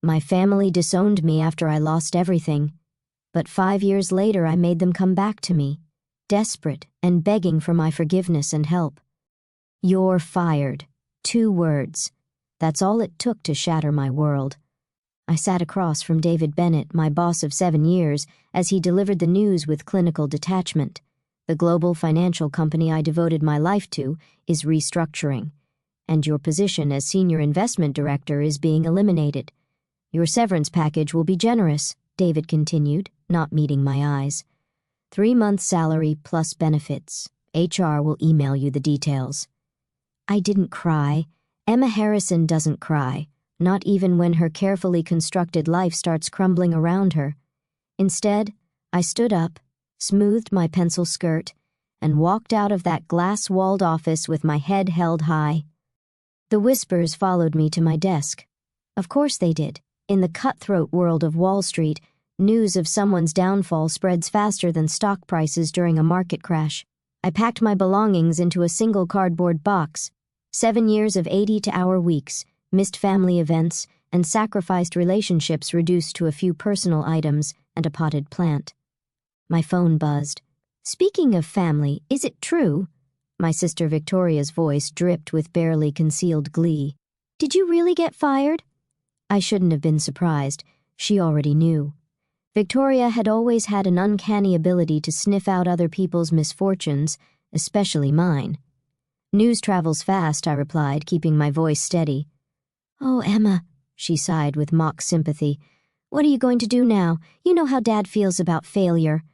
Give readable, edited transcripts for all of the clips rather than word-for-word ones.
My family disowned me after I lost everything, but 5 years later I made them come back to me, desperate and begging for my forgiveness and help. You're fired. 2 words. That's all it took to shatter my world. I sat across from David Bennett, my boss of 7 years, as he delivered the news with clinical detachment. The global financial company I devoted my life to is restructuring, and your position as senior investment director is being eliminated. Your severance package will be generous, David continued, not meeting my eyes. 3 months' salary plus benefits. HR will email you the details. I didn't cry. Emma Harrison doesn't cry, not even when her carefully constructed life starts crumbling around her. Instead, I stood up, smoothed my pencil skirt, and walked out of that glass-walled office with my head held high. The whispers followed me to my desk. Of course they did. In the cutthroat world of Wall Street, news of someone's downfall spreads faster than stock prices during a market crash. I packed my belongings into a single cardboard box. 7 years of 80-hour weeks, missed family events, and sacrificed relationships reduced to a few personal items and a potted plant. My phone buzzed. Speaking of family, is it true? My sister Victoria's voice dripped with barely concealed glee. Did you really get fired? I shouldn't have been surprised. She already knew. Victoria had always had an uncanny ability to sniff out other people's misfortunes, especially mine. News travels fast, I replied, keeping my voice steady. Oh, Emma, she sighed with mock sympathy. What are you going to do now? You know how Dad feels about failure.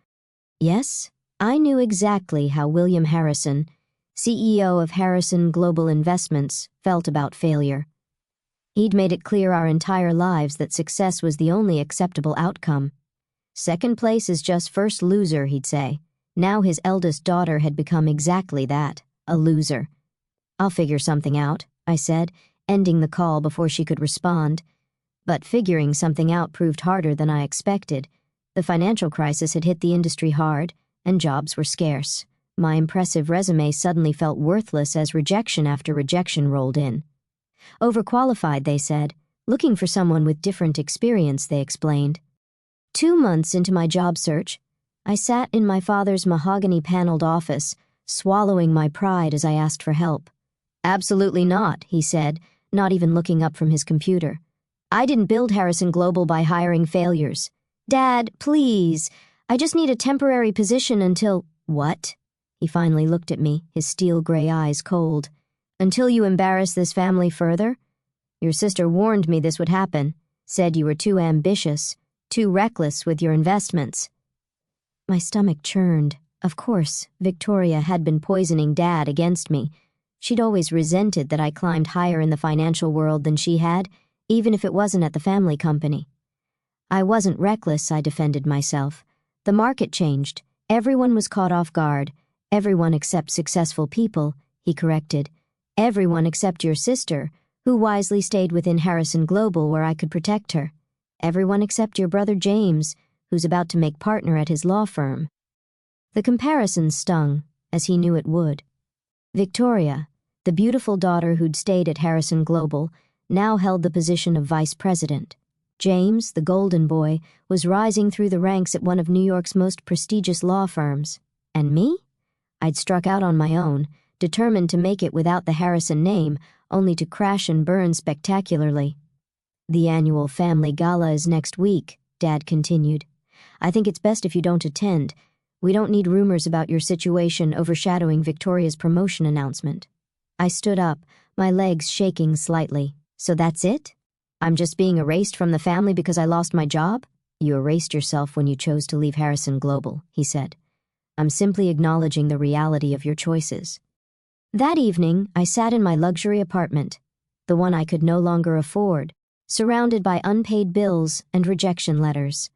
Yes, I knew exactly how William Harrison, CEO of Harrison Global Investments, felt about failure. He'd made it clear our entire lives that success was the only acceptable outcome. Second place is just first loser, he'd say. Now his eldest daughter had become exactly that, a loser. I'll figure something out, I said, ending the call before she could respond. But figuring something out proved harder than I expected. The financial crisis had hit the industry hard, and jobs were scarce. My impressive resume suddenly felt worthless as rejection after rejection rolled in. Overqualified, they said. Looking for someone with different experience, they explained. 2 months into my job search, I sat in my father's mahogany-paneled office, swallowing my pride as I asked for help. Absolutely not, he said, not even looking up from his computer. I didn't build Harrison Global by hiring failures. Dad, please, I just need a temporary position until— What? He finally looked at me, his steel-gray eyes cold. Until you embarrass this family further? Your sister warned me this would happen, said you were too ambitious, too reckless with your investments. My stomach churned. Of course, Victoria had been poisoning Dad against me. She'd always resented that I climbed higher in the financial world than she had, even if it wasn't at the family company. I wasn't reckless, I defended myself. The market changed. Everyone was caught off guard. Everyone except successful people, he corrected. Everyone except your sister, who wisely stayed within Harrison Global where I could protect her. Everyone except your brother James, who's about to make partner at his law firm. The comparison stung, as he knew it would. Victoria, the beautiful daughter who'd stayed at Harrison Global, now held the position of vice president. James, the golden boy, was rising through the ranks at one of New York's most prestigious law firms. And me? I'd struck out on my own, determined to make it without the Harrison name, only to crash and burn spectacularly. The annual family gala is next week, Dad continued. I think it's best if you don't attend. We don't need rumors about your situation overshadowing Victoria's promotion announcement. I stood up, my legs shaking slightly. So that's it? I'm just being erased from the family because I lost my job? You erased yourself when you chose to leave Harrison Global, he said. I'm simply acknowledging the reality of your choices. That evening, I sat in my luxury apartment, the one I could no longer afford, surrounded by unpaid bills and rejection letters.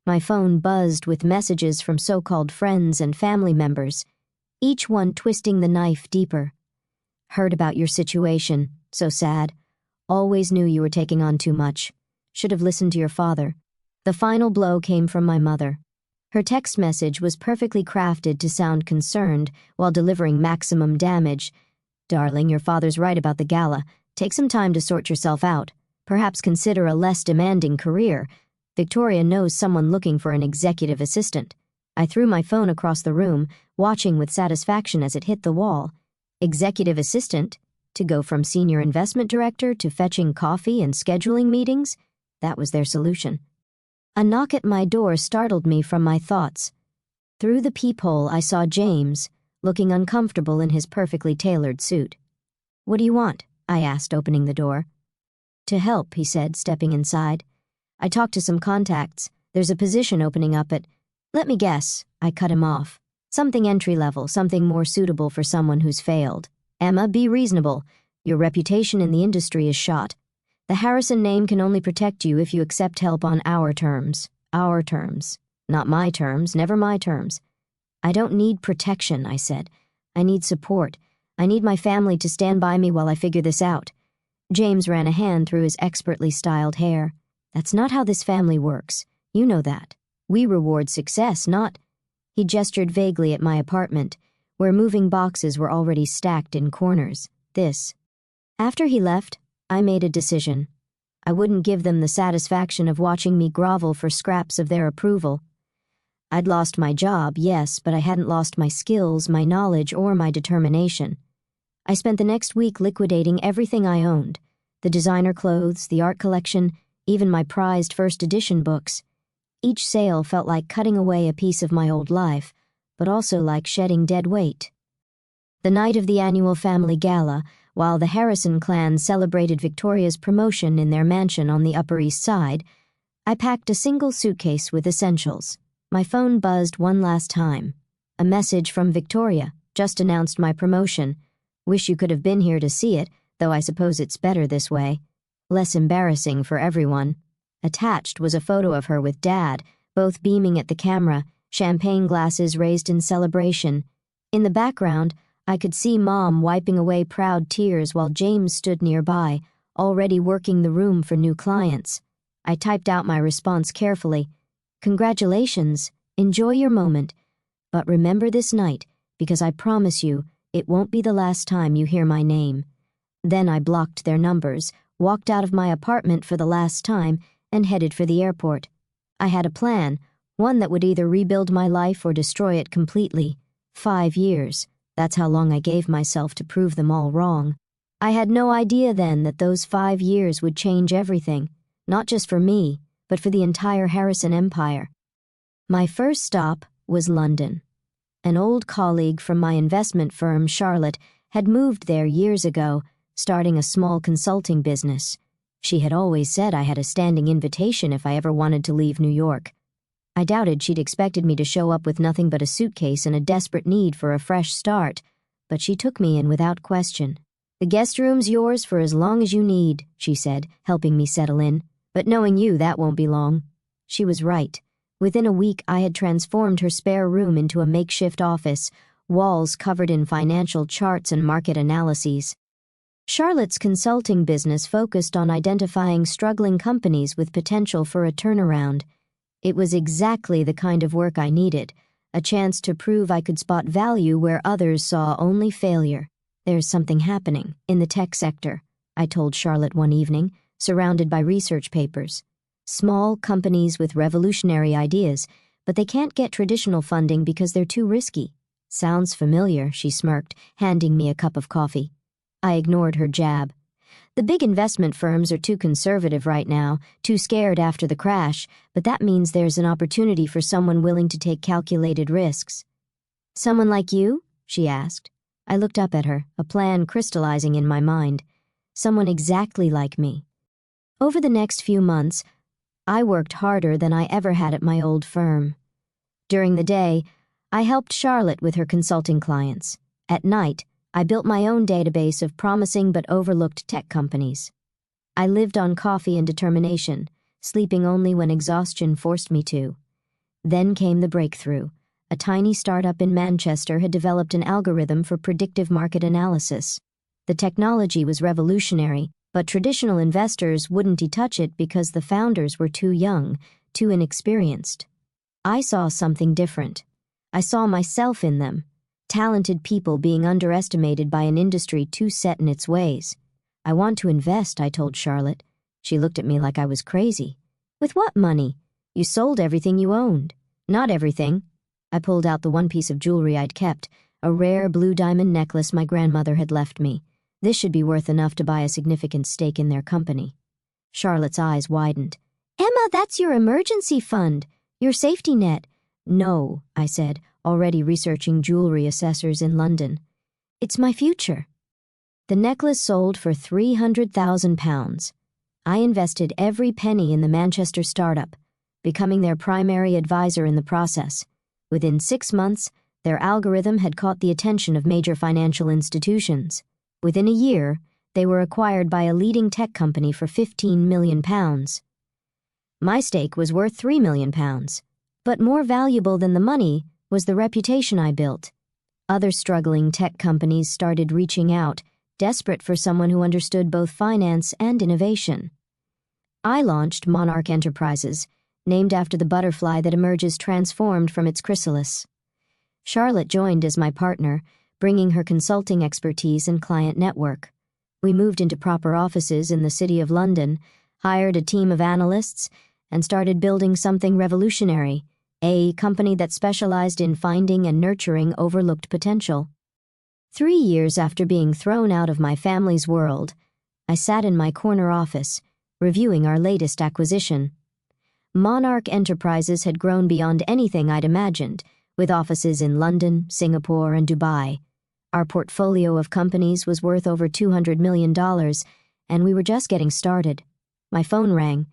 My phone buzzed with messages from so-called friends and family members, each one twisting the knife deeper. Heard about your situation, so sad. Always knew you were taking on too much. Should have listened to your father. The final blow came from my mother. Her text message was perfectly crafted to sound concerned while delivering maximum damage. Darling, your father's right about the gala. Take some time to sort yourself out. Perhaps consider a less demanding career. Victoria knows someone looking for an executive assistant. I threw my phone across the room, watching with satisfaction as it hit the wall. Executive assistant? To go from senior investment director to fetching coffee and scheduling meetings? That was their solution. A knock at my door startled me from my thoughts. Through the peephole, I saw James, looking uncomfortable in his perfectly tailored suit. "What do you want?" I asked, opening the door. "To help," he said, stepping inside. "I talked to some contacts. There's a position opening up at—" "Let me guess," I cut him off. "Something entry-level, something more suitable for someone who's failed. Emma, be reasonable. Your reputation in the industry is shot. The Harrison name can only protect you if you accept help on our terms. Our terms. Not my terms, never my terms." "I don't need protection," I said. "I need support. I need my family to stand by me while I figure this out." James ran a hand through his expertly styled hair. "That's not how this family works. You know that. We reward success, not—" He gestured vaguely at my apartment, where moving boxes were already stacked in corners. "This." After he left, I made a decision. I wouldn't give them the satisfaction of watching me grovel for scraps of their approval. I'd lost my job, yes, but I hadn't lost my skills, my knowledge, or my determination. I spent the next week liquidating everything I owned: the designer clothes, the art collection, even my prized first edition books. Each sale felt like cutting away a piece of my old life, but also like shedding dead weight. The night of the annual family gala, while the Harrison clan celebrated Victoria's promotion in their mansion on the Upper East Side, I packed a single suitcase with essentials. My phone buzzed one last time. A message from Victoria, just announced my promotion. "Wish you could have been here to see it, though I suppose it's better this way. Less embarrassing for everyone." Attached was a photo of her with Dad, both beaming at the camera, champagne glasses raised in celebration. In the background, I could see Mom wiping away proud tears while James stood nearby, already working the room for new clients. I typed out my response carefully. "Congratulations. Enjoy your moment. But remember this night, because I promise you, it won't be the last time you hear my name." Then I blocked their numbers, walked out of my apartment for the last time, and headed for the airport. I had a plan, one that would either rebuild my life or destroy it completely. 5 years. That's how long I gave myself to prove them all wrong. I had no idea then that those 5 years would change everything, not just for me, but for the entire Harrison empire. My first stop was London. An old colleague from my investment firm, Charlotte, had moved there years ago, starting a small consulting business. She had always said I had a standing invitation if I ever wanted to leave New York. I doubted she'd expected me to show up with nothing but a suitcase and a desperate need for a fresh start, but she took me in without question. "The guest room's yours for as long as you need," she said, helping me settle in. "But knowing you, that won't be long." She was right. Within a week, I had transformed her spare room into a makeshift office, walls covered in financial charts and market analyses. Charlotte's consulting business focused on identifying struggling companies with potential for a turnaround. It was exactly the kind of work I needed, a chance to prove I could spot value where others saw only failure. "There's something happening in the tech sector," I told Charlotte one evening, surrounded by research papers. "Small companies with revolutionary ideas, but they can't get traditional funding because they're too risky." "Sounds familiar," she smirked, handing me a cup of coffee. I ignored her jab. "The big investment firms are too conservative right now, too scared after the crash, but that means there's an opportunity for someone willing to take calculated risks." "Someone like you?" she asked. I looked up at her, a plan crystallizing in my mind. Someone exactly like me. Over the next few months, I worked harder than I ever had at my old firm. During the day, I helped Charlotte with her consulting clients. At night, I built my own database of promising but overlooked tech companies. I lived on coffee and determination, sleeping only when exhaustion forced me to. Then came the breakthrough. A tiny startup in Manchester had developed an algorithm for predictive market analysis. The technology was revolutionary, but traditional investors wouldn't touch it because the founders were too young, too inexperienced. I saw something different. I saw myself in them. Talented people being underestimated by an industry too set in its ways. "I want to invest," I told Charlotte. She looked at me like I was crazy. With what money? You sold everything you owned. Not everything. I pulled out the one piece of jewelry I'd kept, a rare blue diamond necklace my grandmother had left me. This should be worth enough to buy a significant stake in their company. Charlotte's eyes widened. Emma, that's your emergency fund, your safety net. No, I said, already researching jewelry assessors in London. It's my future. The necklace sold for £300,000. I invested every penny in the Manchester startup, becoming their primary advisor in the process. Within 6 months, their algorithm had caught the attention of major financial institutions. Within a year, they were acquired by a leading tech company for £15 million. My stake was worth £3 million, but more valuable than the money was the reputation I built. Other struggling tech companies started reaching out, desperate for someone who understood both finance and innovation. I launched Monarch Enterprises, named after the butterfly that emerges transformed from its chrysalis. Charlotte joined as my partner, bringing her consulting expertise and client network. We moved into proper offices in the City of London, hired a team of analysts, and started building something revolutionary, a company that specialized in finding and nurturing overlooked potential. 3 years after being thrown out of my family's world, I sat in my corner office, reviewing our latest acquisition. Monarch Enterprises had grown beyond anything I'd imagined, with offices in London, Singapore, and Dubai. Our portfolio of companies was worth over $200 million, and we were just getting started. My phone rang,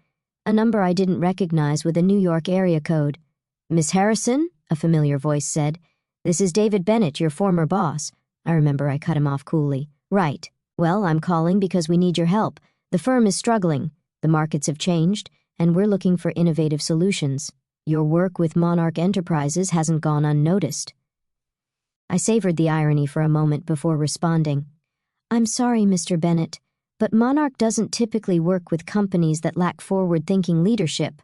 a number I didn't recognize with a New York area code. Miss Harrison, a familiar voice said. This is David Bennett, your former boss. I remember I cut him off coolly. Right. Well, I'm calling because we need your help. The firm is struggling. The markets have changed, and we're looking for innovative solutions. Your work with Monarch Enterprises hasn't gone unnoticed. I savored the irony for a moment before responding. I'm sorry, Mr. Bennett, but Monarch doesn't typically work with companies that lack forward-thinking leadership.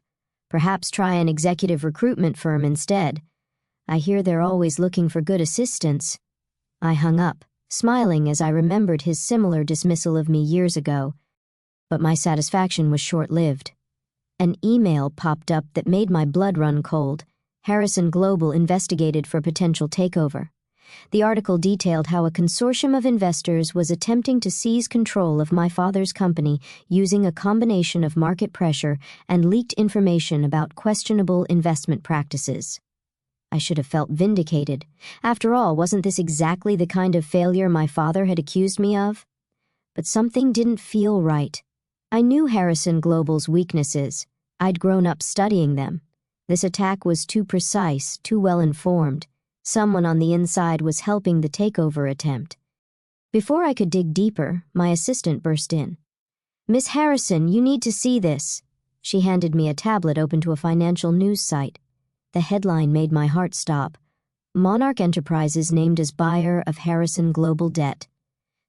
Perhaps try an executive recruitment firm instead. I hear they're always looking for good assistants. I hung up, smiling as I remembered his similar dismissal of me years ago. But my satisfaction was short-lived. An email popped up that made my blood run cold. Harrison Global investigated for potential takeover. The article detailed how a consortium of investors was attempting to seize control of my father's company using a combination of market pressure and leaked information about questionable investment practices. I should have felt vindicated. After all, wasn't this exactly the kind of failure my father had accused me of? But something didn't feel right. I knew Harrison Global's weaknesses. I'd grown up studying them. This attack was too precise, too well-informed. Someone on the inside was helping the takeover attempt. Before I could dig deeper, my assistant burst in. Miss Harrison, you need to see this. She handed me a tablet open to a financial news site. The headline made my heart stop. Monarch Enterprises named as buyer of Harrison Global debt.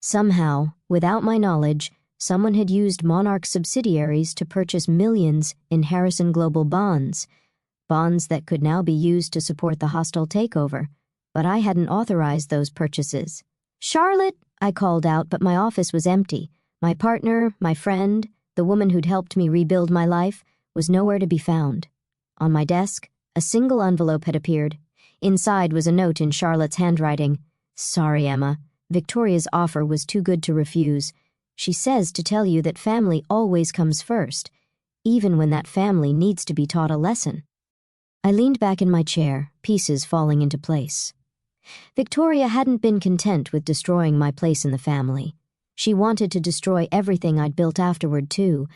Somehow, without my knowledge, someone had used Monarch subsidiaries to purchase millions in Harrison Global bonds that could now be used to support the hostile takeover, but I hadn't authorized those purchases. Charlotte, I called out, but my office was empty. My partner, my friend, the woman who'd helped me rebuild my life, was nowhere to be found. On my desk, a single envelope had appeared. Inside was a note in Charlotte's handwriting. Sorry, Emma. Victoria's offer was too good to refuse. She says to tell you that family always comes first, even when that family needs to be taught a lesson. I leaned back in my chair, pieces falling into place. Victoria hadn't been content with destroying my place in the family. She wanted to destroy everything I'd built afterward, too.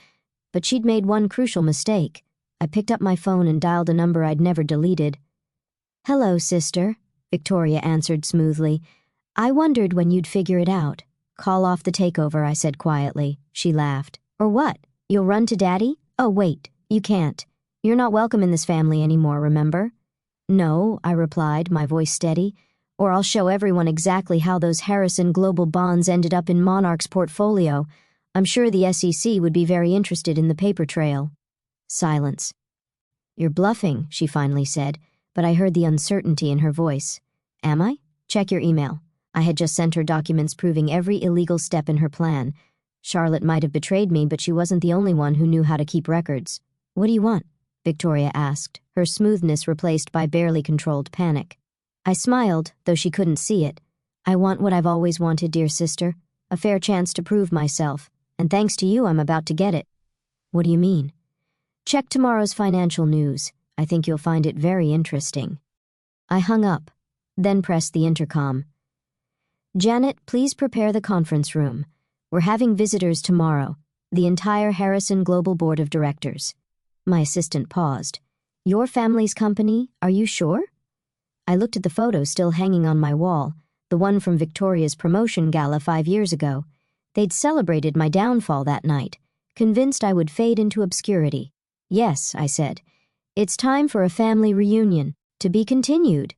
But she'd made one crucial mistake. I picked up my phone and dialed a number I'd never deleted. Hello, sister, Victoria answered smoothly. I wondered when you'd figure it out. Call off the takeover, I said quietly. She laughed. Or what? You'll run to Daddy? Oh, wait, you can't. You're not welcome in this family anymore, remember? No, I replied, my voice steady, or I'll show everyone exactly how those Harrison Global bonds ended up in Monarch's portfolio. I'm sure the SEC would be very interested in the paper trail. Silence. You're bluffing, she finally said, but I heard the uncertainty in her voice. Am I? Check your email. I had just sent her documents proving every illegal step in her plan. Charlotte might have betrayed me, but she wasn't the only one who knew how to keep records. What do you want? Victoria asked, her smoothness replaced by barely controlled panic. I smiled, though she couldn't see it. I want what I've always wanted, dear sister. A fair chance to prove myself. And thanks to you, I'm about to get it. What do you mean? Check tomorrow's financial news. I think you'll find it very interesting. I hung up, then pressed the intercom. Janet, please prepare the conference room. We're having visitors tomorrow. The entire Harrison Global Board of Directors. My assistant paused. Your family's company, are you sure? I looked at the photo still hanging on my wall, the one from Victoria's promotion gala 5 years ago. They'd celebrated my downfall that night, convinced I would fade into obscurity. Yes, I said. It's time for a family reunion, to be continued.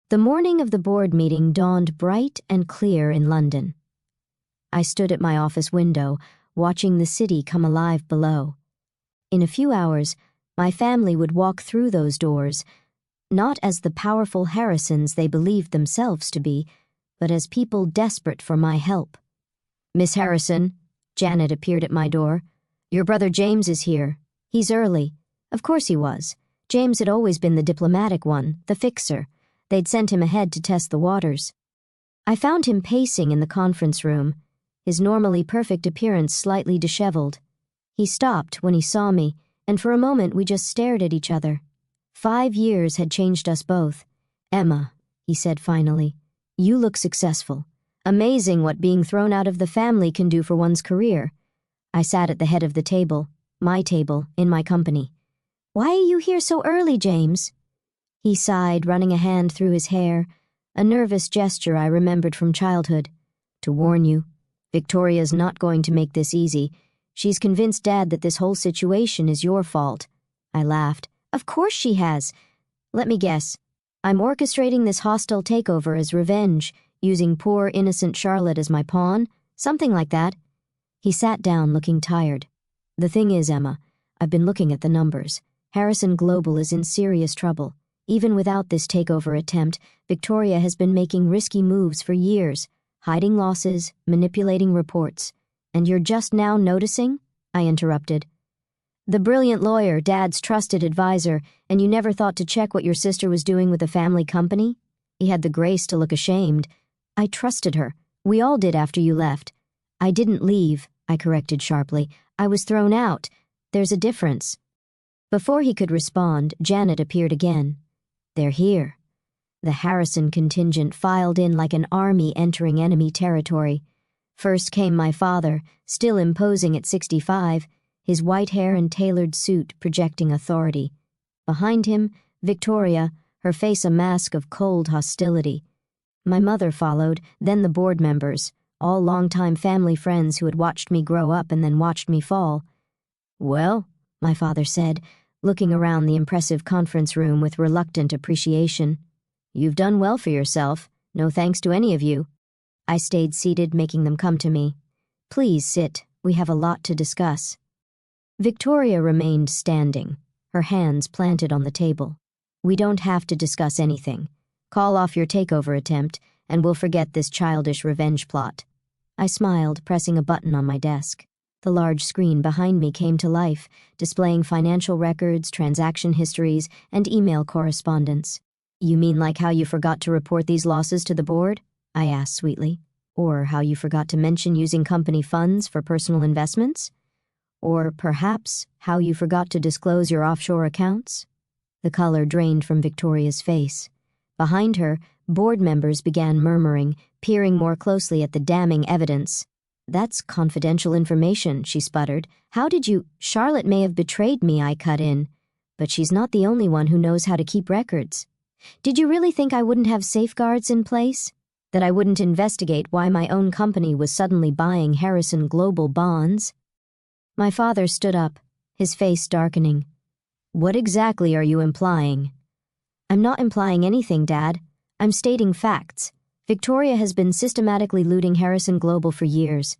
The morning of the board meeting dawned bright and clear in London. I stood at my office window, watching the city come alive below. In a few hours, my family would walk through those doors, not as the powerful Harrisons they believed themselves to be, but as people desperate for my help. Miss Harrison, Janet appeared at my door. Your brother James is here. He's early. Of course he was. James had always been the diplomatic one, the fixer. They'd sent him ahead to test the waters. I found him pacing in the conference room, his normally perfect appearance slightly disheveled. He stopped when he saw me, and for a moment we just stared at each other. 5 years had changed us both. Emma, he said finally, you look successful. Amazing what being thrown out of the family can do for one's career. I sat at the head of the table, my table, in my company. Why are you here so early, James? He sighed, running a hand through his hair, a nervous gesture I remembered from childhood. To warn you, Victoria's not going to make this easy. She's convinced Dad that this whole situation is your fault. I laughed. Of course she has. Let me guess. I'm orchestrating this hostile takeover as revenge, using poor, innocent Charlotte as my pawn? Something like that. He sat down, looking tired. The thing is, Emma, I've been looking at the numbers. Harrison Global is in serious trouble. Even without this takeover attempt, Victoria has been making risky moves for years, hiding losses, manipulating reports. And you're just now noticing? I interrupted. The brilliant lawyer, Dad's trusted advisor, and you never thought to check what your sister was doing with the family company? He had the grace to look ashamed. I trusted her. We all did after you left. I didn't leave, I corrected sharply. I was thrown out. There's a difference. Before he could respond, Janet appeared again. They're here. The Harrison contingent filed in like an army entering enemy territory. First came my father, still imposing at 65, his white hair and tailored suit projecting authority. Behind him, Victoria, her face a mask of cold hostility. My mother followed, then the board members, all longtime family friends who had watched me grow up and then watched me fall. Well, my father said, looking around the impressive conference room with reluctant appreciation. You've done well for yourself, no thanks to any of you. I stayed seated, making them come to me. Please sit, we have a lot to discuss. Victoria remained standing, her hands planted on the table. We don't have to discuss anything. Call off your takeover attempt, and we'll forget this childish revenge plot. I smiled, pressing a button on my desk. The large screen behind me came to life, displaying financial records, transaction histories, and email correspondence. You mean like how you forgot to report these losses to the board? I asked sweetly. Or how you forgot to mention using company funds for personal investments? Or perhaps how you forgot to disclose your offshore accounts? The color drained from Victoria's face. Behind her, board members began murmuring, peering more closely at the damning evidence. That's confidential information, she sputtered. How did you— Charlotte may have betrayed me, I cut in. But she's not the only one who knows how to keep records. Did you really think I wouldn't have safeguards in place? That I wouldn't investigate why my own company was suddenly buying Harrison Global bonds? My father stood up, his face darkening. What exactly are you implying? I'm not implying anything, Dad. I'm stating facts. Victoria has been systematically looting Harrison Global for years.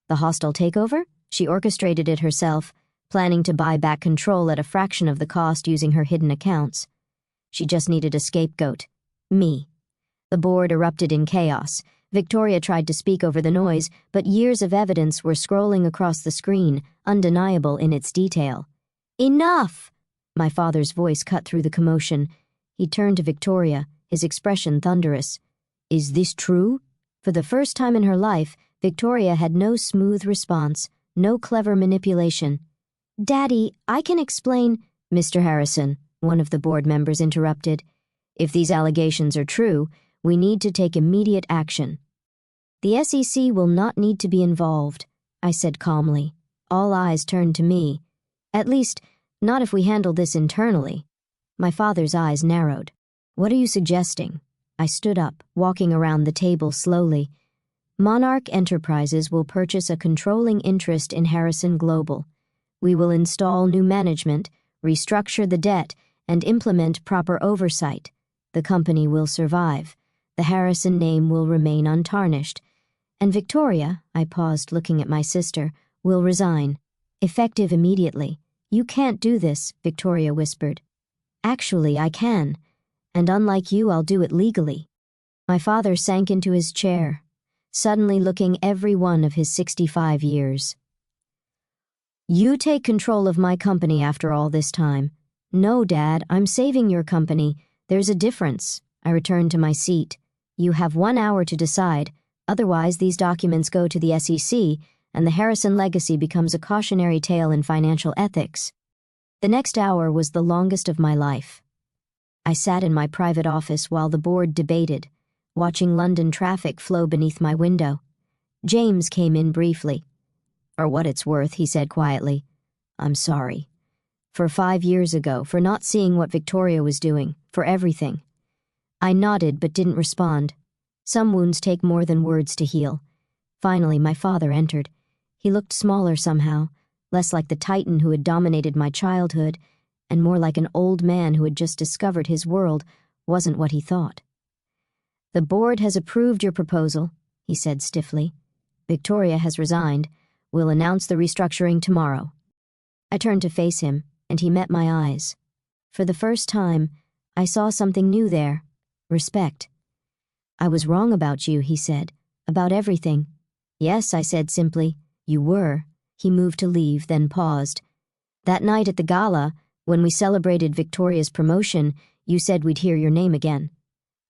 The hostile takeover? She orchestrated it herself, planning to buy back control at a fraction of the cost using her hidden accounts. She just needed a scapegoat. Me. The board erupted in chaos. Victoria tried to speak over the noise, but years of evidence were scrolling across the screen, undeniable in its detail. "Enough!" My father's voice cut through the commotion. He turned to Victoria, his expression thunderous. "Is this true?" For the first time in her life, Victoria had no smooth response, no clever manipulation. "Daddy, I can explain—" "Mr. Harrison," one of the board members interrupted. "If these allegations are true, we need to take immediate action." "The SEC will not need to be involved," I said calmly. All eyes turned to me. "At least, not if we handle this internally." My father's eyes narrowed. "What are you suggesting?" I stood up, walking around the table slowly. "Monarch Enterprises will purchase a controlling interest in Harrison Global. We will install new management, restructure the debt, and implement proper oversight. The company will survive. The Harrison name will remain untarnished. And Victoria," I paused looking at my sister, "will resign. Effective immediately." "You can't do this," Victoria whispered. "Actually, I can. And unlike you, I'll do it legally." My father sank into his chair, suddenly looking every one of his 65 years. "You take control of my company after all this time." "No, Dad, I'm saving your company. There's a difference." I returned to my seat. "You have 1 hour to decide. Otherwise, these documents go to the SEC, and the Harrison legacy becomes a cautionary tale in financial ethics." The next hour was the longest of my life. I sat in my private office while the board debated, watching London traffic flow beneath my window. James came in briefly. "For what it's worth," he said quietly, "I'm sorry. For 5 years ago, for not seeing what Victoria was doing, for everything." I nodded but didn't respond. Some wounds take more than words to heal. Finally, my father entered. He looked smaller somehow, less like the titan who had dominated my childhood, and more like an old man who had just discovered his world wasn't what he thought. "The board has approved your proposal," he said stiffly. "Victoria has resigned. We'll announce the restructuring tomorrow." I turned to face him, and he met my eyes. For the first time, I saw something new there. Respect. "I was wrong about you," he said. "About everything." "Yes," I said simply. "You were." He moved to leave, then paused. "That night at the gala, when we celebrated Victoria's promotion, you said we'd hear your name again.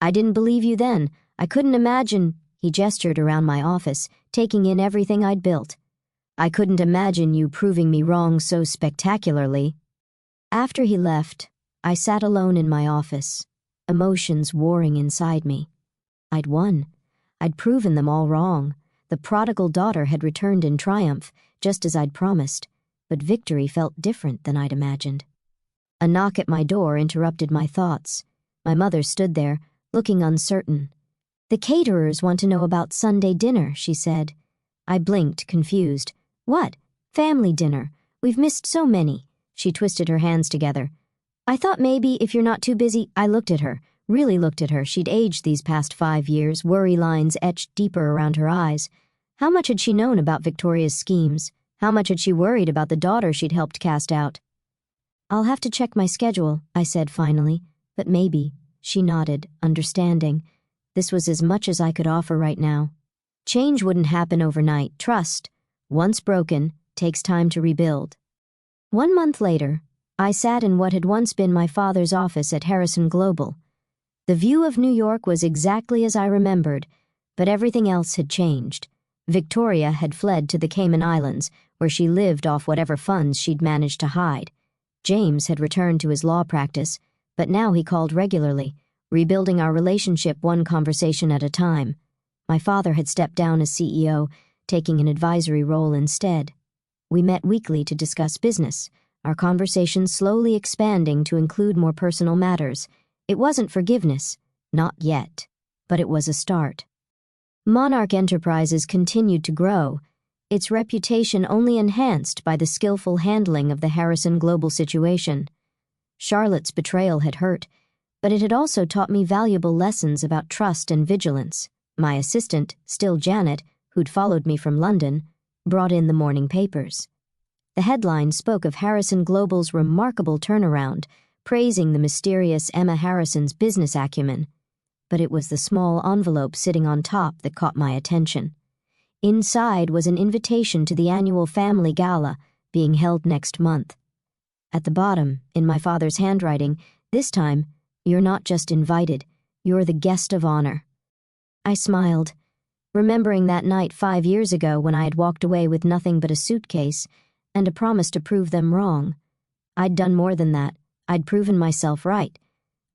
I didn't believe you then. I couldn't imagine—" He gestured around my office, taking in everything I'd built. "I couldn't imagine you proving me wrong so spectacularly." After he left, I sat alone in my office, emotions warring inside me. I'd won. I'd proven them all wrong. The prodigal daughter had returned in triumph, just as I'd promised, but victory felt different than I'd imagined. A knock at my door interrupted my thoughts. My mother stood there, looking uncertain. "The caterers want to know about Sunday dinner," she said. I blinked, confused. "What? Family dinner. We've missed so many." She twisted her hands together. "I thought maybe if you're not too busy—" I looked at her. Really looked at her. She'd aged these past 5 years, worry lines etched deeper around her eyes. How much had she known about Victoria's schemes? How much had she worried about the daughter she'd helped cast out? "I'll have to check my schedule," I said finally. "But maybe." She nodded, understanding. This was as much as I could offer right now. Change wouldn't happen overnight. Trust, once broken, takes time to rebuild. 1 month later, I sat in what had once been my father's office at Harrison Global. The view of New York was exactly as I remembered, but everything else had changed. Victoria had fled to the Cayman Islands, where she lived off whatever funds she'd managed to hide. James had returned to his law practice, but now he called regularly, rebuilding our relationship one conversation at a time. My father had stepped down as CEO, taking an advisory role instead. We met weekly to discuss business, our conversations slowly expanding to include more personal matters. It wasn't forgiveness, not yet, but it was a start. Monarch Enterprises continued to grow, its reputation only enhanced by the skillful handling of the Harrison Global situation. Charlotte's betrayal had hurt, but it had also taught me valuable lessons about trust and vigilance. My assistant, still Janet, who'd followed me from London, brought in the morning papers. The headline spoke of Harrison Global's remarkable turnaround, praising the mysterious Emma Harrison's business acumen. but it was the small envelope sitting on top that caught my attention. Inside was an invitation to the annual family gala being held next month. At the bottom, in my father's handwriting, this time, "You're not just invited, you're the guest of honor." I smiled, remembering that night 5 years ago when I had walked away with nothing but a suitcase and a promise to prove them wrong. I'd done more than that. I'd proven myself right.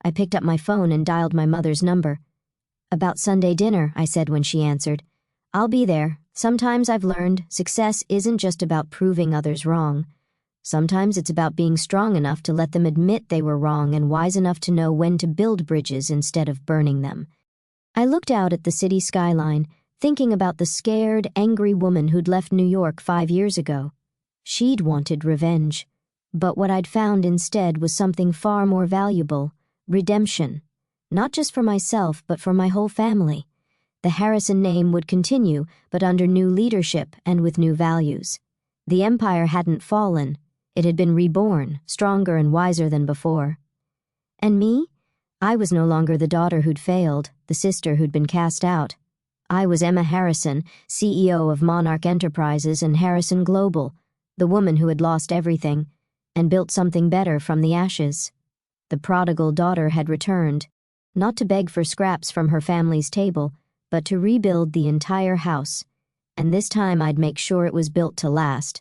I picked up my phone and dialed my mother's number. "About Sunday dinner," I said when she answered. "I'll be there. Sometimes I've learned success isn't just about proving others wrong. Sometimes it's about being strong enough to let them admit they were wrong and wise enough to know when to build bridges instead of burning them." I looked out at the city skyline, thinking about the scared, angry woman who'd left New York 5 years ago. She'd wanted revenge. But what I'd found instead was something far more valuable: redemption. Not just for myself, but for my whole family. The Harrison name would continue, but under new leadership and with new values. The empire hadn't fallen. It had been reborn, stronger and wiser than before. And me? I was no longer the daughter who'd failed, the sister who'd been cast out. I was Emma Harrison, CEO of Monarch Enterprises and Harrison Global, the woman who had lost everything and built something better from the ashes. The prodigal daughter had returned, not to beg for scraps from her family's table, but to rebuild the entire house. And this time I'd make sure it was built to last.